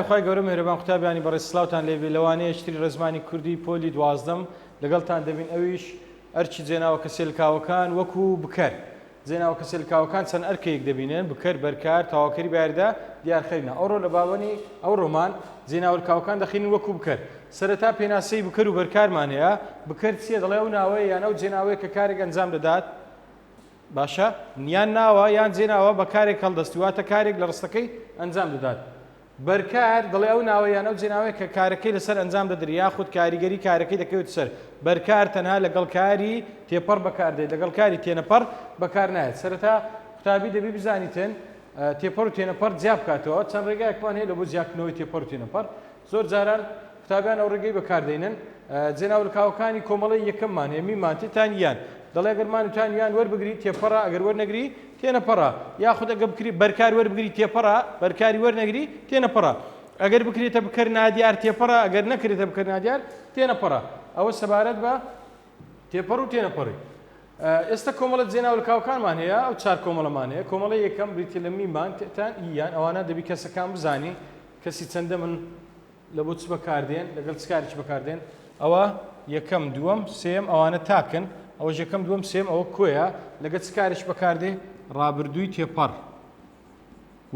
خی گەورە مهرەبان قوتابیانی بەڕێز سلااوتان لێبێ لەوانەیە شتری ڕێزمانی کوردی پۆلی دوازدەم لەگەڵتان دەبین ئەویش ئەرچی جێناوە کە سێلکاوەکان وەکو بکەر جێناوە کە سێلکاوەکان چەند ئەرکەیەک دەبینێن بکەر بەرکار تاواکەری باردا دیارخەرینە ئەوڕۆ لە باوەنی ئەو ڕۆمان جێناوەکاوەکان دەخینن وەکو بکەر سەرەتا پێناسەی بکەر و بەرکارمان هەیە بکەر چیە دەڵێ ئەو ناوەیە یان ئەو جێناوەیە کە کارێک ئەنجام دەدات باشە یان ناوە یان جێناوە بە کارێک هەڵدەستیواتە کارێک لە ڕستەکەی ئەنجام دەدات بەرکار دەڵێ ئەو ناوەیان ئەو جێناوەیە کە کارەکەی لەسەر ئەنجام دەدرێت یاخود کاریگەری کارەکەی دەکەوێت سەر بەرکار تەنها لەگەڵ کاری تێپەڕ بەکاردێت لەگەڵ کاری تێنەپەڕ بەکار نایێت سەرەتا قوتابی دەبی بزانیتن تێپەڕ و تێنەپەڕ جیا بکاتەوە چەند ڕێگایەکمان هەیە لە بۆ جیاکردنەوەی تێپەڕ و تێنەپەڕ زۆر جاران قوتابیان ئەو ڕێگەی بەکاردێنن جێناولکاوەکانی کۆمەڵی یەکەممان هەیە میمانتێتان یان دەڵێ ئەگەرمانتان یان وەربگری تێپەڕە ئەگەر وەرنەگری تێنەپەڕە یاخود ئەگە بکری بەرکار وەربگری تێپەڕە بەرکاری وەرنەگری تێنەپەڕە ئەگەر بکرێتە بکەر نادیار تێپەڕە ئەگەر نەکرێتە بکەر نادیار تێنەپەڕە ئەوە سەبارەت بە تێپەڕ و تێنەپەڕی ئێستا کۆمەڵە جێناولکاوەکانمان هەیە ئەو چار کۆمەڵەمان هەیە کۆمەڵی یەکەم بریتە لە میمانتان یان ئەوانە دەبی کەسەکان بزانی کەسی چەندە من لە بۆ چ بەکاردێن لەگەڵ چ کارێک بەکاردێن ئەوە یەکەم دووەم سێم ئەوانە تاکن ئەوە یەکەم دووەم سێم ئەوە کۆیە لەگەڵ چ کارێک بەکاردێ ڕابردووی تێپەڕ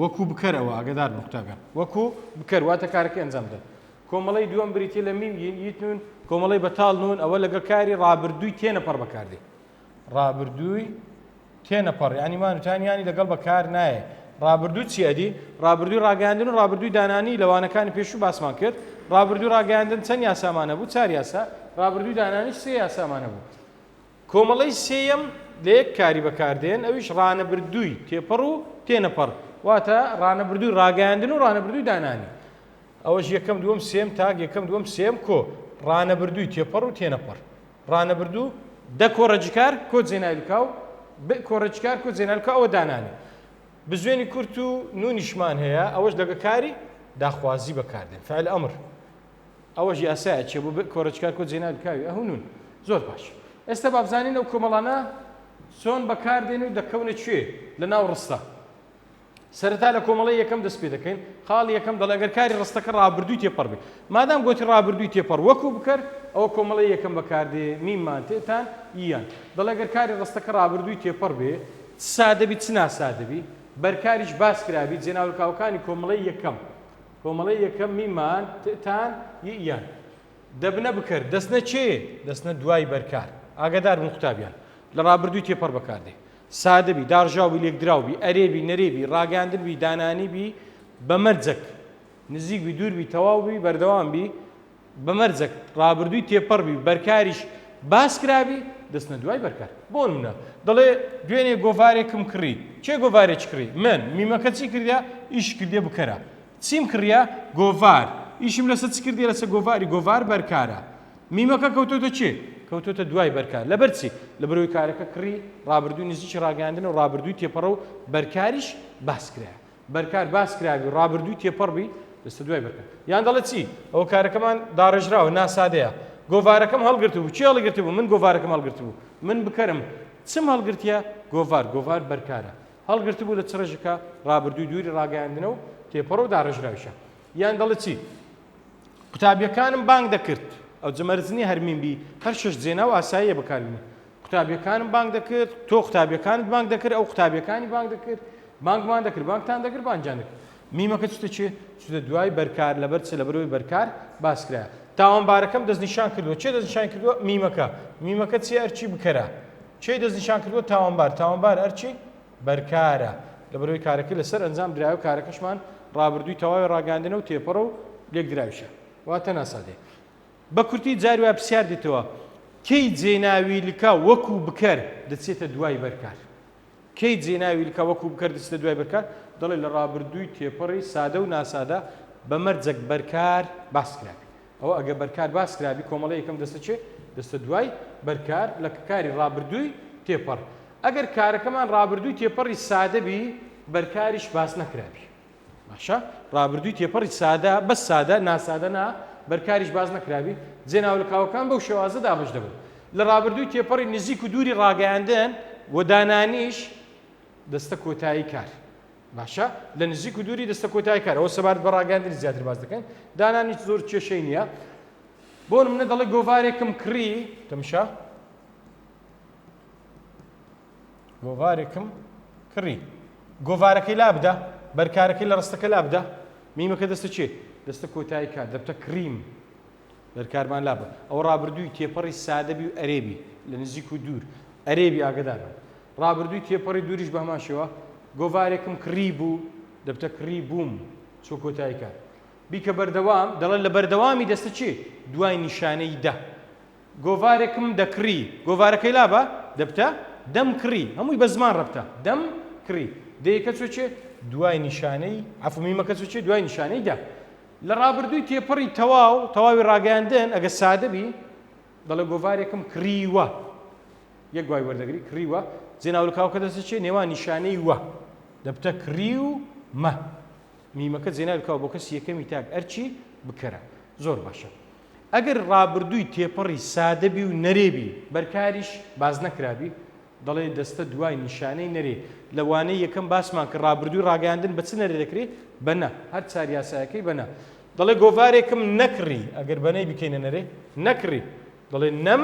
وەکو بکەرەوە ئاگدار بن قوتابیان وەکو بکەر واتە کارەکەی ئەنجام بدەن کۆمەڵی دووەم بریتە لە میم ییتنون کۆمەڵی بەتاڵ نون ئەوە لەگەڵ کاری ڕابردووی تێنەپەڕ بەکاردێ ڕابردووی تێنەپەڕ ینیمانوتانیانی لەگەڵ بەکار نایە ڕابردوو چیەدی ڕابردووی ڕاگەاندن و ڕابردووی دانانی لەوانەکانی پێشوو باسمان کرد ڕابردووی ڕاگەاندن چەند یاسامانە بوو چار یاسا ڕابردووی دانانی سێ یاسامانە بوو کۆمەڵی سێیەم لە یەک کاری بەکاردێن ئەویش ڕانەبردووی تێپەڕ و تێنەپەڕ واتە ڕانەبردووی ڕاگەاندن و ڕانەبردووی دانانی ئەوەش یەکەم دووەم سێم تاک یەکەم دووەم سێم کۆ ڕانەبردووی تێپەڕ و تێنەپەڕ ڕانەبردوو دە کۆڕەجکار کۆ جێناویلکاو کۆڕەجکار کۆ جێناویلکاو ئەوە دانانی بزوێنی کورت و نونیشمان هەیە ئەوەش لەگە کاری داخوازی بەکاردێن فعل ئەمر ئەوەش یاسایە چێ بۆ کۆڕەجکار کۆ جێناویلکاوی ئەهو نون زۆر باش ئێستا بابزانین ئەو کۆمەڵانە چۆن بەکاردێن و دەکەونە کوێ لە ناو ڕستە سەرەتا لە کۆمەڵی یەکەم دەست پێ دەکەین خاڵی یەکەم دەڵێ ئەگەر کاری ڕستەکە ڕابردووی تێپەڕ بێ مادام گوتی ڕابردووی تێپەڕ وەکو بکەر ئەوە کۆمەڵی یەکەم بەکاردێ میممان تێتان یان دەڵێ ئەگەر کاری ڕستەکە ڕابردووی تێپەڕ بێ سادەبی چ ناسادەبی بەرکاریش باس کرابی جێناولکاوەکانی کۆمەڵی یەکەم میمان تێتان یان دەبنە بکەر دەستنە چێ دەستنە دوای بەرکار ئاگادار بن قوتابیان لە ڕابردووی تێپەڕ بەکاردێ سادەبی داڕژاوی لێکدراوبی ئەرێبی نەرێبی ڕاگەاندنبی دانانیبی بەمەرجەک نزیکبی دووربی تەواوبی بەردەوامبی بەمەرجەک ڕابردووی تێپەڕبی بەرکاریش باس کرابی دەستنە دوای بەرکار بۆ نمونە دەڵێ دوێنێ گۆڤارێکم کڕی چێ گۆڤارێک کڕی من میمەکە چی کردیا ئیش کردێ بکەرە چیم کڕیا گۆڤار ئیشم لەسەر چ کردێ لەسەر گۆڤاری گۆڤار بەرکارە میمەکە کەوتۆتە چێ کەوتۆتە دوای بەرکار لەبەرچی لە بەرەوەی کارەکە کڕی ڕابردووی نزیکی ڕاگەاندن و ڕابردووی تێپەڕە و بەرکاریش باس کرایە بەرکار باس کراوی ڕابردووی تێپەڕبی دەستە دوای بەرکار یان دەڵێت چی ئەوە کارەکەمان داڕێژراوە ناسادەیە گۆڤارەکەم هەڵگرتبوو چی هەڵگرتبوو من گۆڤارەکەم هەڵگرتبوو من بکەرم چم هەڵگرتیە گۆڤار بەرکارە هەڵگرتبوو لە چ ڕێژەکە ڕابردووی دووری ڕاگەاندنە و تێپەڕە و داڕێژراویشە یان دەڵێت چی قوتابیەکانم بانگ دەکرد ئەو جەمەرجنی هەرمینبی هەر شش جێنا و ئاساییە بەکاربینی قوتابیەکانم بانگ دەکرد تۆ قوتابیەکانت بانگ دەکرد ئەو قوتابیەکانی بانگ دەکرد بانگمان دەکرد بانگتان دەکرد بانجان دەکرد میمەکە چتە چێ چتە دوای بەرکار لەبەر چ لە بەرەوەی بەرکار باس کرایە تاوانبارەکەم دەستنیشان کردووە چێ دەستنیشان کردووە میمەکە چی ئەرچی بکەرە چێ دەستنیشان کردووە تاوانبار ئەرچی بەرکارە لە بەرەوەی کارەکەی لەسەر ئەنجام درایە و کارەکەشمان ڕابردووی تەواوی ڕاگەاندنە و تێپەڕە و لێکدراویشە واتە ناسادێ بە کورتی جاری وای پرسیار دێتەوە کەی جێناویلکا وەکو بکەر دەچێتە دوای بەرکار کەی جێناویلکا وەکو بکەر دەچێتە دوای بەرکار دەڵێ لە ڕابردووی تێپەڕی سادە و ناسادە بەمەرجەک بەرکار باس کرابی ئەوە ئەگە بەرکار باس کرابی کۆمەڵی یەکەم دەستە چێ دەستە دوای بەرکار لە کاری ڕابردووی تێپەڕ ئەگەر کارەکەمان ڕابردووی تێپەڕی سادەبی بەرکاریش باس نەکرابی باشە ڕابردووی تێپەڕی سادە بەس سادە ناسادە نا بەرکاریش باز نەکراوی جێناولکاوەکان بەو شێوازە دابش دەبن لە ڕابردووی تێپەڕی نزیک و دووری ڕاگەاندن و دانانیش دەستە کۆتایی کار باشە لە نزیک و دووری دەستە کۆتایی کار ئەوە سەبارەت بە ڕاگەاندنی زیاتر باس دەکەن دانانی زۆر کێشەی نییە بۆ نمونە دەڵێ گۆڤارێکم کڕی تەماشا گۆڤارێکم کڕی گۆڤارەکەی لا بدە بەرکارەکەی لە ڕستەکە لا بدە میمەکە دەستە چێ دەستە کۆتایی کار دەبتە کریم بەرکارمان لا بە ئەوە ڕابردووی تێپەڕی سادەبی و ئەرێبی لە نزیک و دوور ئەرێبی ئاگدارە ڕابردووی تێپەڕی دووریش بە هەماشەوە گۆڤارێکم کڕی بوو دەبتە کڕی بووم چۆ کۆتایی کار بیکە بەردەوام دەڵێن لە بەردەوامی دەستە چێ دوای نیشانەی دە گۆڤارێکم دەکڕی گۆڤارەکەی لا بە دەبتە دەم کڕی هەمووی بە زمان ڕەبتە دەم کڕی دەیەکە چۆ چێ دوای نیشانەی عەفومیمەکە چۆ چێ دوای نیشانەی دە لە ڕابردووی تێپەڕی تەواوی ڕاگەیاندن ئەگە سادەبی دەڵێ گۆڤارێکم کڕیوە یەک دوای وەردەگری کڕیوە جێناولکاوکە دەستە چێ نێوان نیشانەی وە دەبتە کڕی و مە میمەکە جێناولکاو بۆ کەسی یەکەمی تاک ئەرچی بکەرە زۆر باشە ئەگەر ڕابردووی تێپەڕی سادەبی و نەرێبی بەرکاریش باز نەکرابی دەڵێ دەستە دوای نیشانەی نەرێ لەوانەی یەکەم باسمان کە ڕابردووی ڕاگەیاندن بە چ نەرێ دەکرێت بەنە هەر چار یاسایەکەی بەنە دەڵێ گۆڤارێکم نەکڕی ئەگەر بەنەی بکەینە نەرێ نەکڕی دەڵێ نەم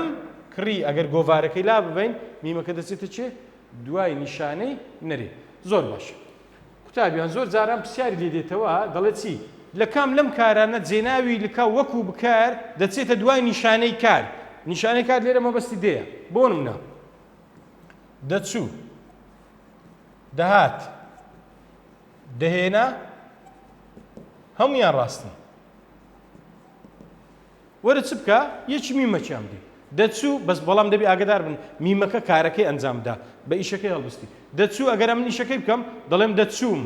کڕی ئەگەر گۆڤارەکەی لا ببین میمەکە دەچێتە چێ دوای نیشانەی نەرێ زۆر باشە قوتابیان زۆر جاران پرسیاری لێ دێتەوە دەڵێت چی لە کام لەم کارانە جێناوی لکا وەکو بکار دەچێتە دوای نیشانەی کار نیشانەی کار لێرە مەبەستی دەیە بۆ نمونە دەچوو دەهات دەهێنا هەمویان ڕاستن وەرە چ بکە یەکی میمەکیان بدی دەچوو بەس بەڵام دەبی ئاگدار بن میمەکە کارەکەی ئەنجامدا بە ئیشەکەی هەڵبستی دەچوو ئەگەر ئەم ئیشەکەی بکەم دەڵێم دەچووم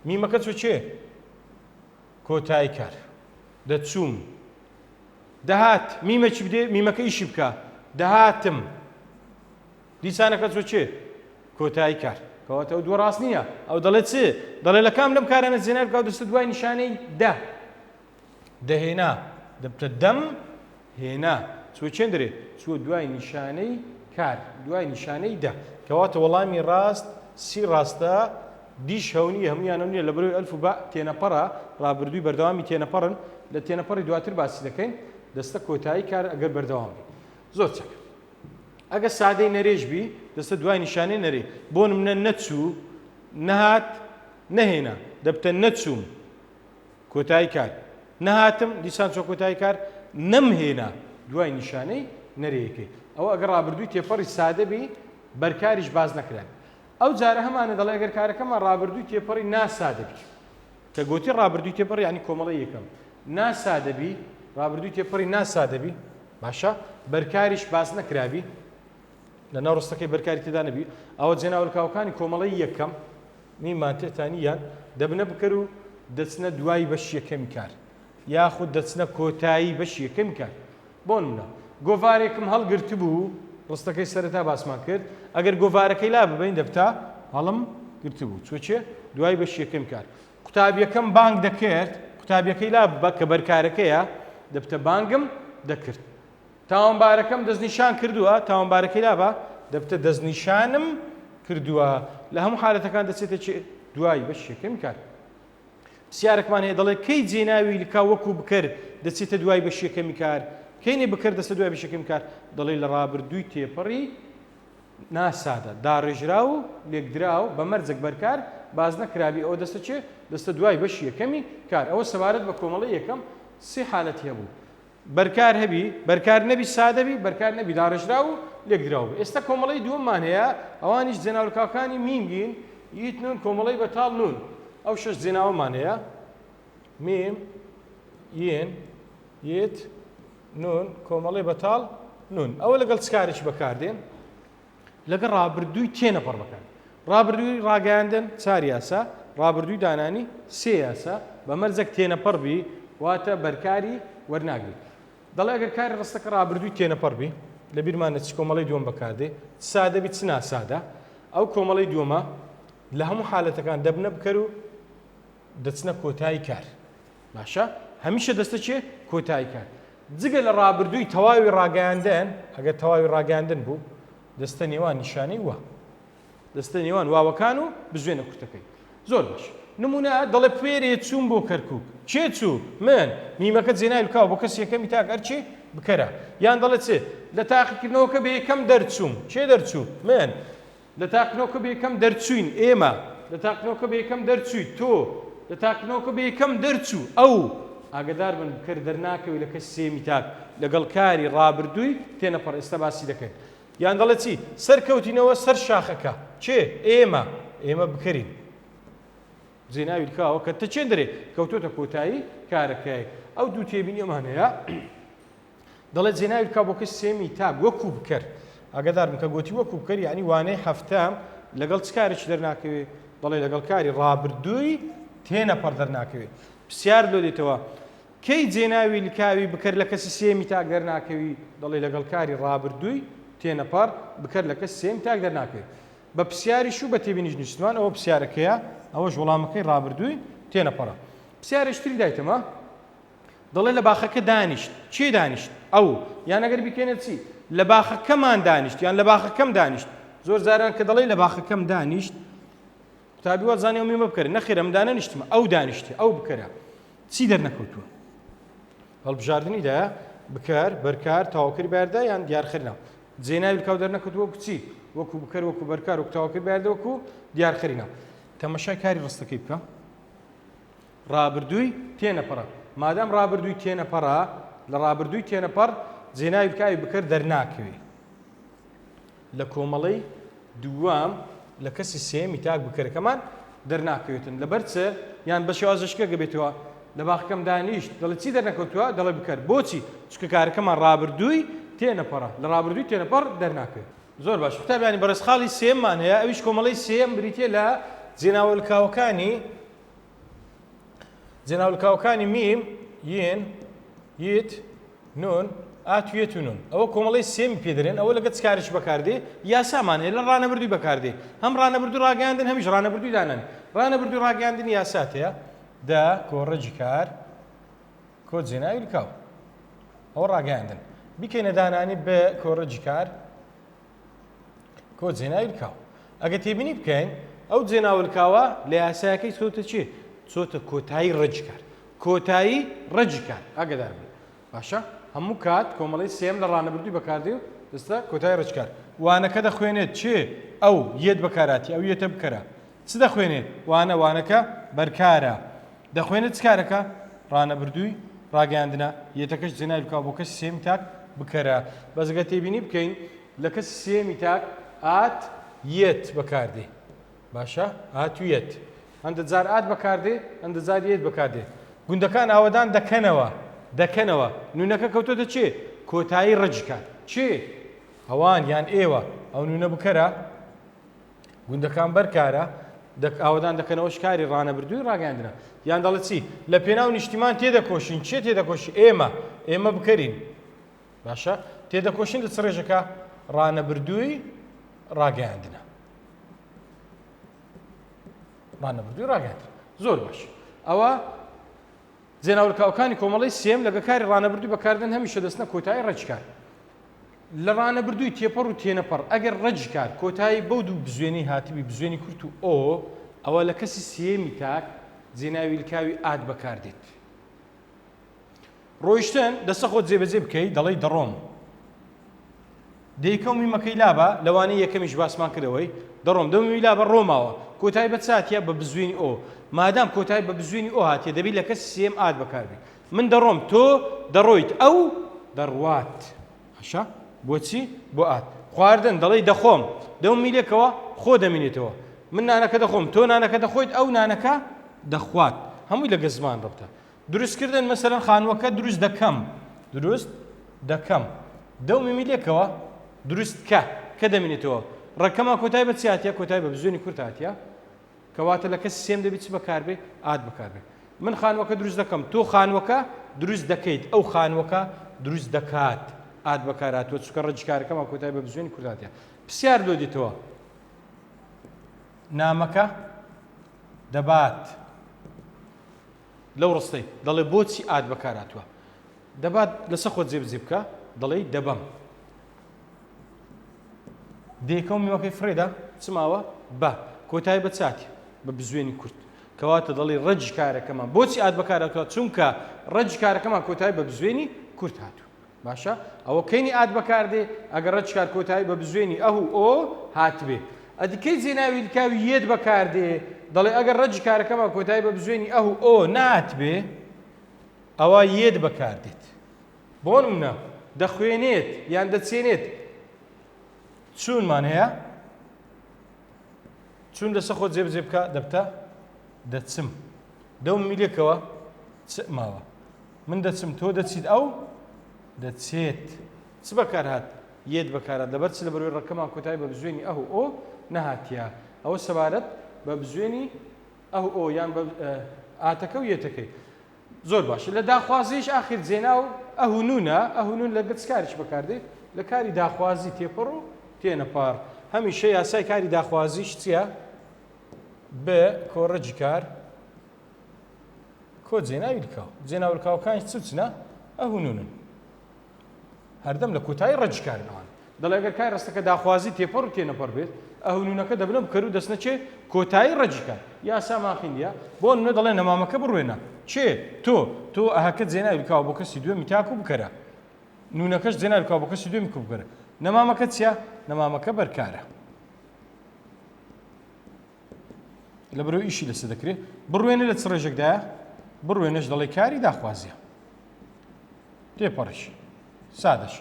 میمەکە چۆ چێ کۆتایی کار دەچووم دەهات میمەکی بدێ میمەکە ئیشی بکە دەهاتم دیسانەکە چۆ چێ کۆتایی کار کەواتە ئەو دووە ڕاست نییە ئەو دەڵێت چ دەڵێ لە کام لەم کارانە جێنار بکە دەستە دوای نیشانەی دە دەهێنا دەبتە دەم هێنا چۆ چێن دەرێ چوە دوای نیشانەی کار دوای نیشانەی دە کەواتە وەڵامی ڕاست سی ڕاستە دیش هەونی هەمویان نیە لە بەرەوەی ئەلف و با تێنەپەڕە ڕابردووی بەردەوامی تێنەپەڕن لە تێنەپەڕی دواتر باسی دەکەین دەستە کۆتایی کار ئەگەر بەردەوام بێ زۆر چەک ئەگە سادەی نەرێژ بی دەستە دوای نیشانەی نەرێ بۆ نمونە نەچوو نەهات نەهێنا دەبتە نەچووم کۆتایی کار نەهاتم دیسان چۆ کۆتایی کار نەمهێنا دوای نیشانەی نەرەیەکەی ئەوە ئەگەر ڕابردووی تێپەڕی سادە بی بەرکاریش باز نەکران ئەو جارە هەمانە دەڵێ ئەگەر کارەکەمان ڕابردووی تێپەڕی ناسادە بی کە گوتی ڕابردووی تێپەڕی ینی کۆمەڵی یەکەم ناسادە بی ڕابردووی تێپەڕی ناسادە بی باشە بەرکاریش باز نەکرابی لە ناو ڕستەکەی بەرکاری تێدا نەبی ئەوە جێناولکاوەکانی کۆمەڵی یەکەم میمان تێتانیان دەبنە بکەر و دەچنە دوای بەش یەکەمی کار یاخود دەچنە کۆتایی بەش یەکەمی کار بۆ نمونە گۆڤارێکم هەڵگرت بوو ڕستەکەی سەرەتا باسمان کرد ئەگەر گۆڤارەکەی لا ببین دەبتا هەڵم گرت بوو چۆچێ دوای بەش یەکەمی کار قوتابیەکەم بانگ دەکرد قوتابیەکەی لا بە کە بەرکارەکەیە دەبتە بانگم دەکرد تاوانبارەکەم دەستنیشان کردووە تاوانبارەکەی لا بە دەبتە دەستنیشانم کردووە لە هەموو حالەتەکان دەچێتە چێ دوای بەش یەکەمی کار پرسیارێکمان هەیە دەڵێ کەی جێناوی لکا وەکو بکرد دەچێتە دوای بەش یەکەمی کار کەینێ بکرد دەستە دوای بەش یەکەمی کار دەڵێ لە ڕابردووی تێپەڕی ناسادە داڕێژرا و لێکدرا و بە مەرجێک بەرکار باز نەکرابی ئەوە دەستە چێ دەستە دوای بەش یەکەمی کار ئەوە سەبارەت بە کۆمەڵی یەکەم سێ حالەتی هەبوو بەرکار هەبی بەرکار نەبی سادەبی بەرکار نەبی داڕێژرا و لێکدراوە ئێستا کۆمەڵی دووەممان هەیە ئەوانیش جێناولکاوەکانی مینگین یت نون کۆمەڵی بەتاڵ نون ئەو شەش جێناوەمان هەیە میم یێن یت نون کۆمەڵی بەتاڵ نون ئەوە لەگەڵ چکارێکی بەکاردێن لەگەڵ ڕابردووی تێنەپەڕ بەکار ڕابردووی ڕاگەیاندن چار یاسا ڕابردووی دانانی سێ یاسا بە مەرجێک تێنەپەڕ بی واتە بەرکاری وەرناگریت دەڵێ ئەگەر کاری ڕستەکە ڕابردووی تێنەپەڕ بی لە بیرمانە چ کۆمەڵی دووەم بەکاردێ سادە بیت چ ناسادە ئەو کۆمەڵی دووەمە لە هەموو حالەتەکان دەبنە بکەر و دەچنە کۆتایی کار باشە هەمیشە دەستە چێ کۆتایی کار جگە لە ڕابردووی تەواوی ڕاگەیاندن ئەگەر تەواوی ڕاگەیاندن بوو دەستە نێوان نیشانەی وە دەستە نێوان واوەکان و بزوێنە کورتەکەی زۆر باش نمونە دەڵێ پێرێ چوون بۆ کەرکووک چێ چوو من میمەکە جێناوی بکاو بۆ کەس یەکەمی تاک هەرچی بکەرە یان دەڵێت چێ لە تاقیکردنەوەکە بە یەکەم دەرچووم چێ دەرچوو من لە تاقنەوەکە بە یەکەم دەرچوین ئێمە لە تاقنەوەکە بە یەکەم دەرچووی تۆ لە تاقنەوەکە بە یەکەم دەرچوو ئەو ئاگدار بن بکرد دەرناکەوی لە کەس سێمی تاک لەگەڵ کاری ڕابردووی تێنەپەڕ ئێستا باسی دەکەین یان دەڵێت چی سەرکەوتینەوە سەر شاخەکە چێ ئێمە بکەرین جێناوی لکاوە کە تە چێن دەرێ کەوتۆتە کۆتایی کارەکەی ئەو دوو تێبینی ئەمانەیە دەڵێت جێناوی لکاو بۆ کەس سێمی تاک وەکو بکەر ئاگدار بن کە گوتی وەکو بکەر یعنی وانەی هەفتام لەگەڵ چ کارێکی دەرناکەوێت دەڵێ لەگەڵ کاری ڕابردووی تێنەپەڕ دەرناکەوێت پرسیار لۆ دێتەوە کەی جێناوی لکاوی بکەر لە کەسی سێمی تاک دەرناکەوی دەڵێ لەگەڵ کاری ڕابردووی تێنەپەڕ بکەر لە کەس سێمی تاک دەرناکەوێت بە پرسیاری شو بە تێبینیش نیشتمان ئەوە پرسیارەکەیە ئەوەش وەڵامەکەی ڕابردووی تێنەپەڕە پرسیارێشتری دایتەمە دەڵێ لە باخەکە دانیشت چێ دانیشت ئەو یان ئەگەر بیکەنێت چی لە باخەکەمان دانیشت یان لە باخەکەم دانیشت زۆر جاران کە دەڵێ لە باخەکەم دانیشت قوتابی وازانێ و میمە بکەرێ نەخێر ئەم دانەنیشتمە ئەو دانیشتی ئەو بکەرە چی دەرنەکەوتووە هەڵبژاردننیدا بکار بەرکار تاواکری بەردە یان دیارخرینە جێناوی لکاو دەرنەکەوتووە وەکو چی وەکو بکەر وەکو بەرکار وەکو تاواکری بەردە وەکو دیارخرینە تەماشای کاری ڕستەکەی بکە ڕابردووی تێنەپەڕە مادام ڕابردووی تێنەپەڕە لە ڕابردووی تێنەپەڕ جێناوی لکاوی بکەر دەرناکەوێت لە کۆمەڵەی دووام لە کەسی سێمی تاک بکەرەکەمان دەرناکەوێتن لەبەر چ یان بە شێوازەشکە گەبێتەوە لە باخەکەم دانیشت دەڵێ چی دەرنەکەوتووە دەڵێ بکەر بۆچی چکە کارەکەمان ڕابردووی تێنەپەڕە لە ڕابردووی تێنەپەڕ دەرناکەوێت زۆر باش قوتابیانی بەرزخاڵی سێممان هەیە ئەویش کۆمەڵەی سێم بریتێ لە جێناوەلکاوەکانی میم یین یت نون ئاتوێت و نون ئەوە کۆمەڵەی سێمی پێدرێن ئەوە لەگە چکارش بەکاردێ یاسامان هەیە لە ڕانەبردووی بەکاردێ هەم ڕانەبردوو ڕاگەاندن هەمیش ڕانەبردووی دانن ڕانەبردووی ڕاگەاندنی یاسات هەیە دا کۆڕەجی کار کۆ جێناوی لکاو ئەوە ڕاگەاندن بیکەینە دانانی بە کۆڕەجی کار کۆ جێناوی لکاو ئەگە تێبینی بکەین ئەو جێناوەلکاوە لە یاسایەکەی چۆتە چی چۆتە کۆتایی ڕەجکار کۆتایی ڕەجکار ئاگدار بن باشە هەموو کات کۆمەڵی سێم لە ڕانەبردووی بەکاردێ و دەستە کۆتایی ڕەجکار وانەکە دەخوێنێت چێ ئەو یەت بەکاراتی ئەو یەتە بکەرە چ دەخوێنێت وانەکە بەرکارە دەخوێنێت چ کارەکە ڕانەبردووی ڕاگەاندنە یەتەکەش جێناوی لکاو بۆ کەسی سێمی تاک بکەرە بەزگە تێبینی بکەین لە کەسی سێمی تاک ئات یەت بەکاردێ باشە ئات و یەت هەندە جار ئات بەکاردێ هەندە جار یەت بەکاردێ گوندەکان ئاوەدان دەکەنەوە نونەکە کەوتۆتە چێ کۆتایی ڕەجکار چێ ئەوان یان ئێوە ئەو نونە بکەرە گوندەکان بەرکارە ئاوەدان دەکەنەوە شکاری ڕانەبردووی ڕاگەاندنە یان دەڵێت چی لە پێناو نیشتیمان تێدەکۆشین چێ تێدەکۆشی ئێمە بکەرین باشە تێدەکۆشین لە چ ڕێژەکە ڕانەبردووی ڕاگەاندنە ڕانەبردووی ڕاگەاندنە زۆر باش ئەوە جێناوەلکاوەکانی کۆمەڵەی سێم لەگە کاری ڕانەبردووی بەکاردن هەمیشە دەستنە کۆتایی ڕەجکار لە ڕانەبردووی تێپەڕ و تێنەپەڕ ئەگەر ڕەجکار کۆتایی بەو دوو بزوێنەی هاتبی بزوێنی کورت و ئەوە لە کەسی سێمی تاک جێناوی لکاوی ئات بەکاردێت ڕۆیشتن دەستە خۆت جێبەجێ بکەیت دەڵێ دەڕۆم دەیکە و میمەکەی لابە لەوانەیە یەکەمیش باسمان کردەوەی دەڕۆم دەمی لابە ڕۆماوە کۆتایی بە چاتیە بە بزوێنی مادام کۆتایی بە بزوێنی هاتیە دەبی لە کەس سێم ئات بەکاربی من دەڕۆم تۆ دەڕۆیت ئەو دەڕوات هەشە بۆچی بۆ ئات خواردن دەڵێ دەخۆم دەومیلێکەوە خۆ دەمینێتەوە من نانەکە دەخۆم تۆ نانەکە دەخۆیت ئەو نانەکە دەخوات هەمووی لەگە زمان ڕبتە دروستکردن مەسەرەن خانووەکە دروست دەکەم دەومیلێکەوە دروست کە دەمینێتەوە ڕەکەمە کۆتایی بە چاتیە کۆتایی بە بزوێنی کورت هاتیە کەواتە لە کەس سێم دەبێت چ بەکاربێ ئات بەکاربێ من خانووەکە دروست دەکەم تۆ خانووەکە دروست دەکەیت ئەو خانووەکە دروست دەکات ئات بەکاراتوە چکە ڕەجکارەکەمە کۆتایی بە بزوێنی کورت هاتیە پرسیار لۆ دیتەوە نامەکە دەبات لەو ڕستەی دەڵێ بۆچی ئات بەکاراتوە دەبات لەسەر خۆت جێبجێ بکە دەڵێ دەبەم دێکەم میوەکەی فرێدا چماوە بە کۆتایی بە چاتی بە بزوێنی کورت کەواتە دەڵی ڕەج کارەکەمان بۆچی ئات بەکارەکە چونکە ڕەج کارەکەمان کۆتایی بە بزوێنی کورت هاتوو باشە ئەوە کەینی ئات بەکاردێ ئەگەر ڕەج کار کۆتایی بە بزوێنی ئەو ئۆ هاتبێ ئەدیکەی جێناوی لکاوی یەت بەکاردێ دەڵێ ئەگەر ڕەج کارەکەمان کۆتایی بە بزوێنی ئەو ئۆ ناتبێ ئەوە یەت بەکاردێت بۆ نمونە دەخوێنێت یان دەچێنێت چونمان هەیە چون لەسەر خۆ جێبجێ بکە دەبتە دەچم دەو میلێکەوە چ ماوە من دەچم تۆ دەچیت ئەو دەچێت چ بەکار هات یەت بەکارات لەبەر چ لە بەروی ڕەکەمان کۆتایی بە بزوێنی ئەو ئۆ نەهاتیە ئەوە سەبارەت بە بزوێنی ئەو ئۆ یان ئاتەکە و یەتەکەی زۆر باشە لە داخوازیش ئاخر جێنا و ئەهونونە ئەهونون لە گچکاریش بەکاردێت لە کاری داخوازی تێپەڕ و تێنەپار هەمیشە یاسای کاری داخوازیش چییە بە کۆڕەجی کار کۆ جێناوی لکاو جێناولکاوەکانی چچنە ئەهونونن هەردەم لە کۆتایی ڕەجکارنەوان دەڵێ ئەگەر کار ڕستەکە داخوازی تێپەڕ و تێنەپەر بێت ئەهونونەکە دەبنە بکەر و دەستنە چێ کۆتایی ڕەجکار یاسا ماخینە بۆ نوێ دەڵێ نەمامەکە بڕوێنە چێ تۆ ئەهەکە جێناوی لکاو بۆ کەسی دوێمی تاکو بکەرە نونەکەش جێناوی لکاو بۆ کەسی دوێمی کو بکەرە نەمامەکە چییە نەمامەکە بەرکارە لە بەرەو ئیشی لەسە دەکرێت بڕوێنە لە چ ڕێژێکدایە بڕوێنەش دەڵێ کاری داخوازیە تێپەڕش سادەش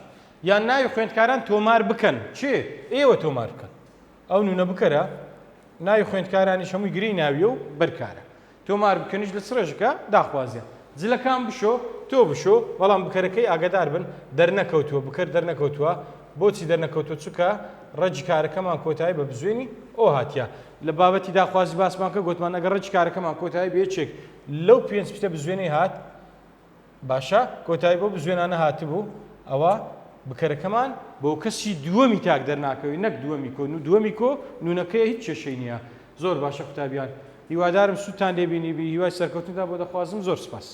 یان ناوی خوێندکاران تۆمار بکەن چێ ئێوە تۆمار بکەن ئەو نونە بکەرە ناوی خوێندکارانی هەمووی گری ناویە و بەرکارە تۆمار بکەنیش لە چ ڕێژەکە داخوازیە جلەکان بشۆ تۆ بشۆ بەڵام بکەرەکەی ئاگادار بن دەرنەکەوتووە بکەر دەرنەکەوتووە بۆچی دەرنەکەوتووە چووکە ڕەج کارەکەمان کۆتایی بە بزوێنی ئۆ هاتیە لە بابەتی داخوازی باسمان کە گوتمان ئەگەر ڕەج کارەکەمان کۆتایی بێچێک لەو پێنج پتە بزوێنەی هات باشە کۆتایی بۆ بزوێنانە هاتبوو ئەوە بکەرەکەمان بۆ کەسی دووەمی تاک دەرناکەوی نەک دووەمی کۆ دووەمی کۆ نونەکەی هیچ کێشەی نییە زۆر باشە قوتابیان هیوادارم سوودتان لێبینی بی هیوای سەرکەوتندا بۆ دەخوازم زۆر سپاس